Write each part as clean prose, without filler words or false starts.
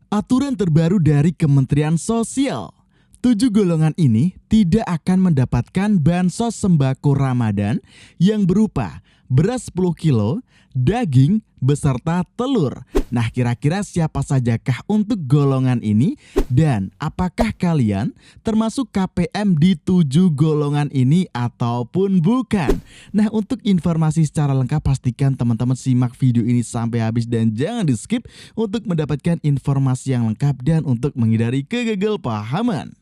Aturan terbaru dari Kementerian Sosial. 7 golongan ini tidak akan mendapatkan bansos sembako Ramadan yang berupa beras 10 kilo, daging, beserta telur. Nah, kira-kira siapa sajakah untuk golongan ini? Dan apakah kalian termasuk KPM di 7 golongan ini ataupun bukan? Nah, untuk informasi secara lengkap pastikan teman-teman simak video ini sampai habis dan jangan di skip untuk mendapatkan informasi yang lengkap dan untuk menghindari kegagalpahaman.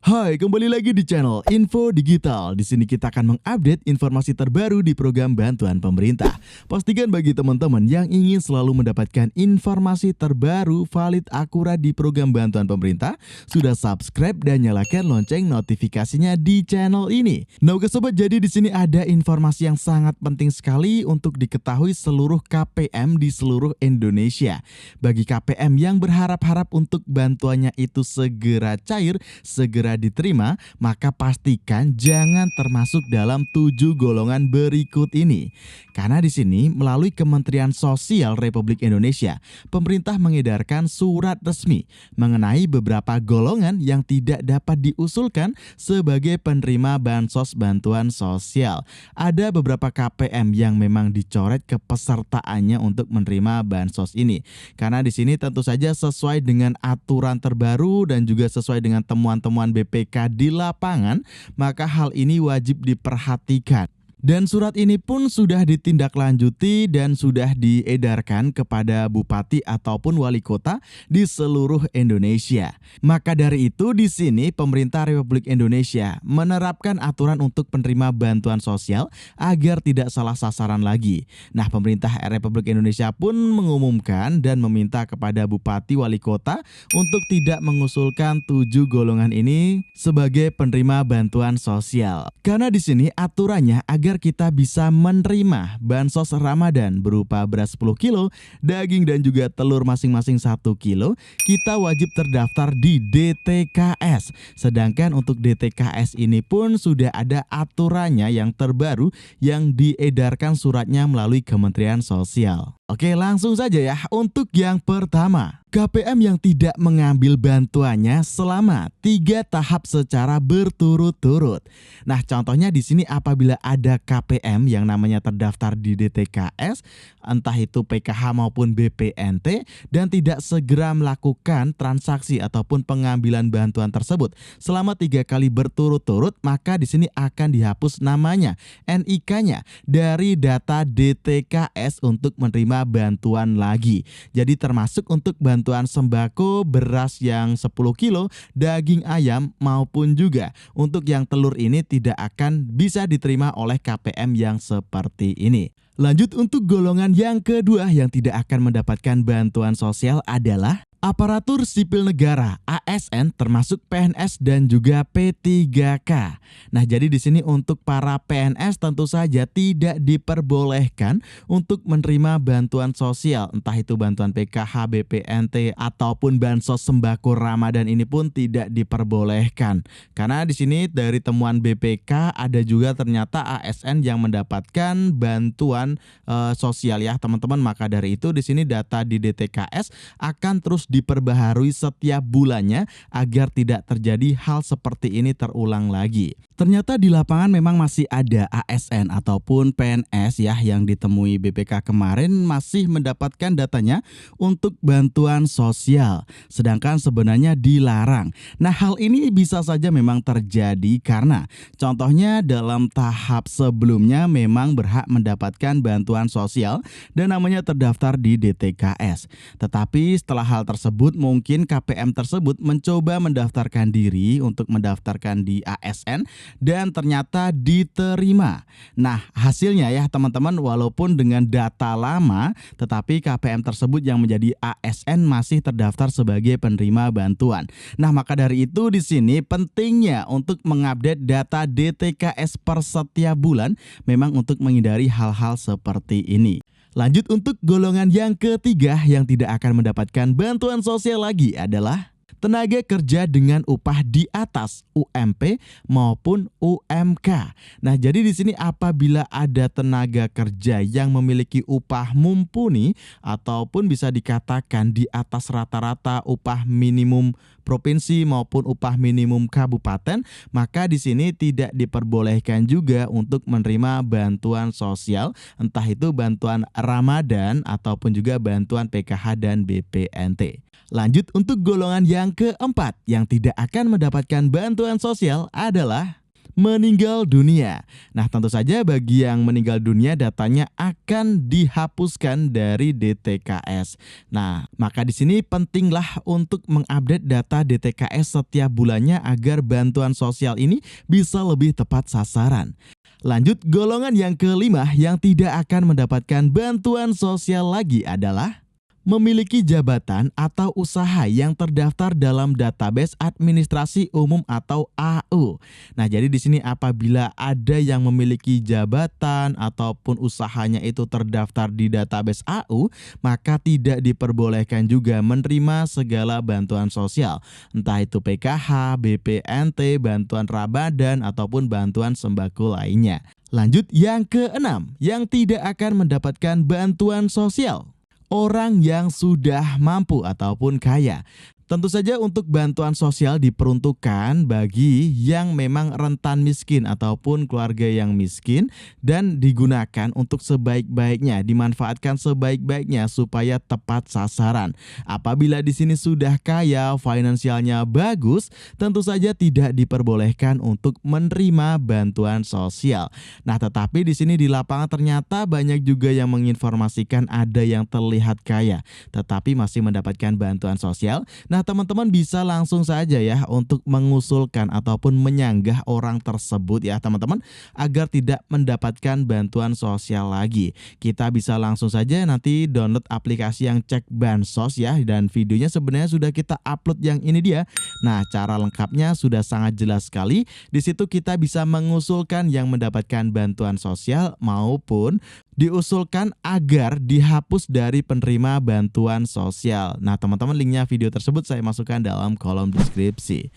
Hai, kembali lagi di channel Info Digital. Di sini kita akan mengupdate informasi terbaru di program bantuan pemerintah. Pastikan bagi teman-teman yang ingin selalu mendapatkan informasi terbaru, valid, akurat di program bantuan pemerintah, sudah subscribe dan nyalakan lonceng notifikasinya di channel ini. Nah, oke sobat, jadi di sini ada informasi yang sangat penting sekali untuk diketahui seluruh KPM di seluruh Indonesia. Bagi KPM yang berharap-harap untuk bantuannya itu segera cair, segera diterima, maka pastikan jangan termasuk dalam 7 golongan berikut ini. Karena di sini melalui Kementerian Sosial Republik Indonesia, pemerintah mengedarkan surat resmi mengenai beberapa golongan yang tidak dapat diusulkan sebagai penerima bansos bantuan sosial. Ada beberapa KPM yang memang dicoret kepesertaannya untuk menerima bansos ini. Karena di sini tentu saja sesuai dengan aturan terbaru dan juga sesuai dengan temuan-temuan BPK di lapangan, maka hal ini wajib diperhatikan. Dan surat ini pun sudah ditindaklanjuti dan sudah diedarkan kepada bupati ataupun wali kota di seluruh Indonesia. Maka dari itu di sini pemerintah Republik Indonesia menerapkan aturan untuk penerima bantuan sosial agar tidak salah sasaran lagi. Nah, pemerintah Republik Indonesia pun mengumumkan dan meminta kepada bupati wali kota untuk tidak mengusulkan 7 golongan ini sebagai penerima bantuan sosial. Karena di sini aturannya agar kita bisa menerima bansos Ramadan berupa beras 10 kilo, daging dan juga telur masing-masing 1 kilo, kita wajib terdaftar di DTKS. Sedangkan untuk DTKS ini pun sudah ada aturannya yang terbaru yang diedarkan suratnya melalui Kementerian Sosial. Oke, langsung saja ya. Untuk yang pertama, KPM yang tidak mengambil bantuannya selama 3 tahap secara berturut-turut. Nah, contohnya di sini apabila ada KPM yang namanya terdaftar di DTKS, entah itu PKH maupun BPNT, dan tidak segera melakukan transaksi ataupun pengambilan bantuan tersebut selama 3 kali berturut-turut, maka di sini akan dihapus namanya, NIK-nya dari data DTKS untuk menerima bantuan lagi. Jadi termasuk untuk bantuan sembako, beras yang 10 kilo, daging ayam maupun juga untuk yang telur ini tidak akan bisa diterima oleh KPM yang seperti ini. Lanjut untuk golongan yang kedua yang tidak akan mendapatkan bantuan sosial adalah aparatur sipil negara (ASN) termasuk PNS dan juga P3K. Nah, jadi di sini untuk para PNS tentu saja tidak diperbolehkan untuk menerima bantuan sosial, entah itu bantuan PKH, BPNT ataupun bansos sembako Ramadan ini pun tidak diperbolehkan. Karena di sini dari temuan BPK ada juga ternyata ASN yang mendapatkan bantuan sosial ya, teman-teman. Maka dari itu di sini data di DTKS akan terus diperbaharui setiap bulannya agar tidak terjadi hal seperti ini terulang lagi. Ternyata di lapangan memang masih ada ASN ataupun PNS ya yang ditemui BPK kemarin masih mendapatkan datanya untuk bantuan sosial, sedangkan sebenarnya dilarang. Nah, hal ini bisa saja memang terjadi karena contohnya dalam tahap sebelumnya memang berhak mendapatkan bantuan sosial dan namanya terdaftar di DTKS. Tetapi setelah hal tersebut mungkin KPM tersebut mencoba mendaftarkan diri untuk mendaftarkan di ASN dan ternyata diterima. Nah, hasilnya ya teman-teman, walaupun dengan data lama tetapi KPM tersebut yang menjadi ASN masih terdaftar sebagai penerima bantuan. Nah, maka dari itu di sini pentingnya untuk mengupdate data DTKS per setiap bulan memang untuk menghindari hal-hal seperti ini. Lanjut untuk golongan yang ketiga yang tidak akan mendapatkan bantuan sosial lagi adalah tenaga kerja dengan upah di atas UMP maupun UMK. Nah, jadi di sini apabila ada tenaga kerja yang memiliki upah mumpuni ataupun bisa dikatakan di atas rata-rata upah minimum provinsi maupun upah minimum kabupaten, maka di sini tidak diperbolehkan juga untuk menerima bantuan sosial, entah itu bantuan Ramadan ataupun juga bantuan PKH dan BPNT. Lanjut untuk golongan yang keempat yang tidak akan mendapatkan bantuan sosial adalah meninggal dunia. Nah, tentu saja bagi yang meninggal dunia datanya akan dihapuskan dari DTKS. Nah, maka di sini pentinglah untuk mengupdate data DTKS setiap bulannya agar bantuan sosial ini bisa lebih tepat sasaran. Lanjut, golongan yang kelima yang tidak akan mendapatkan bantuan sosial lagi adalah memiliki jabatan atau usaha yang terdaftar dalam database administrasi umum atau AU. Nah, jadi di sini apabila ada yang memiliki jabatan ataupun usahanya itu terdaftar di database AU, maka tidak diperbolehkan juga menerima segala bantuan sosial, entah itu PKH, BPNT, bantuan Ramadan ataupun bantuan sembako lainnya. Lanjut yang keenam, yang tidak akan mendapatkan bantuan sosial, orang yang sudah mampu ataupun kaya. Tentu saja untuk bantuan sosial diperuntukkan bagi yang memang rentan miskin ataupun keluarga yang miskin dan digunakan untuk sebaik-baiknya, dimanfaatkan sebaik-baiknya supaya tepat sasaran. Apabila di sini sudah kaya, finansialnya bagus, tentu saja tidak diperbolehkan untuk menerima bantuan sosial. Nah, tetapi di sini di lapangan ternyata banyak juga yang menginformasikan ada yang terlihat kaya tetapi masih mendapatkan bantuan sosial. Nah, teman-teman bisa langsung saja ya untuk mengusulkan ataupun menyanggah orang tersebut ya teman-teman, agar tidak mendapatkan bantuan sosial lagi. Kita bisa langsung saja nanti download aplikasi yang cek bansos ya, dan videonya sebenarnya sudah kita upload yang ini dia. Nah, cara lengkapnya sudah sangat jelas sekali. Di situ kita bisa mengusulkan yang mendapatkan bantuan sosial maupun diusulkan agar dihapus dari penerima bantuan sosial. Nah, teman-teman, linknya video tersebut saya masukkan dalam kolom deskripsi.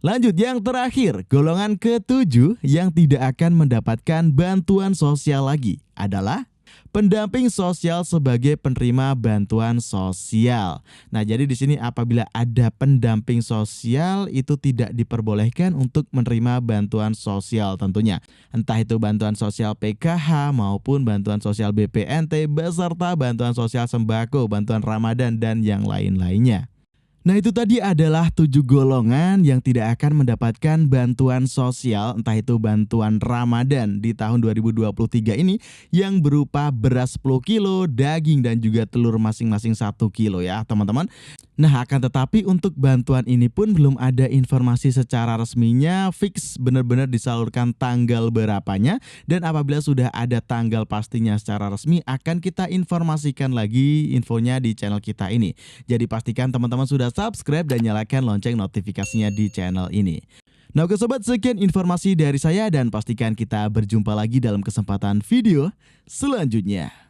Lanjut yang terakhir, golongan ketujuh yang tidak akan mendapatkan bantuan sosial lagi adalah pendamping sosial sebagai penerima bantuan sosial. Nah, jadi di sini apabila ada pendamping sosial itu tidak diperbolehkan untuk menerima bantuan sosial tentunya. Entah itu bantuan sosial PKH maupun bantuan sosial BPNT beserta bantuan sosial sembako, bantuan Ramadan dan yang lain-lainnya. Nah, itu tadi adalah 7 golongan yang tidak akan mendapatkan bantuan sosial, entah itu bantuan Ramadan di tahun 2023 ini yang berupa beras 10 kilo, daging dan juga telur masing-masing 1 kilo ya teman-teman. Nah, akan tetapi untuk bantuan ini pun belum ada informasi secara resminya fix benar-benar disalurkan tanggal berapanya, dan apabila sudah ada tanggal pastinya secara resmi akan kita informasikan lagi infonya di channel kita ini. Jadi pastikan teman-teman sudah subscribe dan nyalakan lonceng notifikasinya di channel ini. Nah, oke sobat, sekian informasi dari saya dan pastikan kita berjumpa lagi dalam kesempatan video selanjutnya.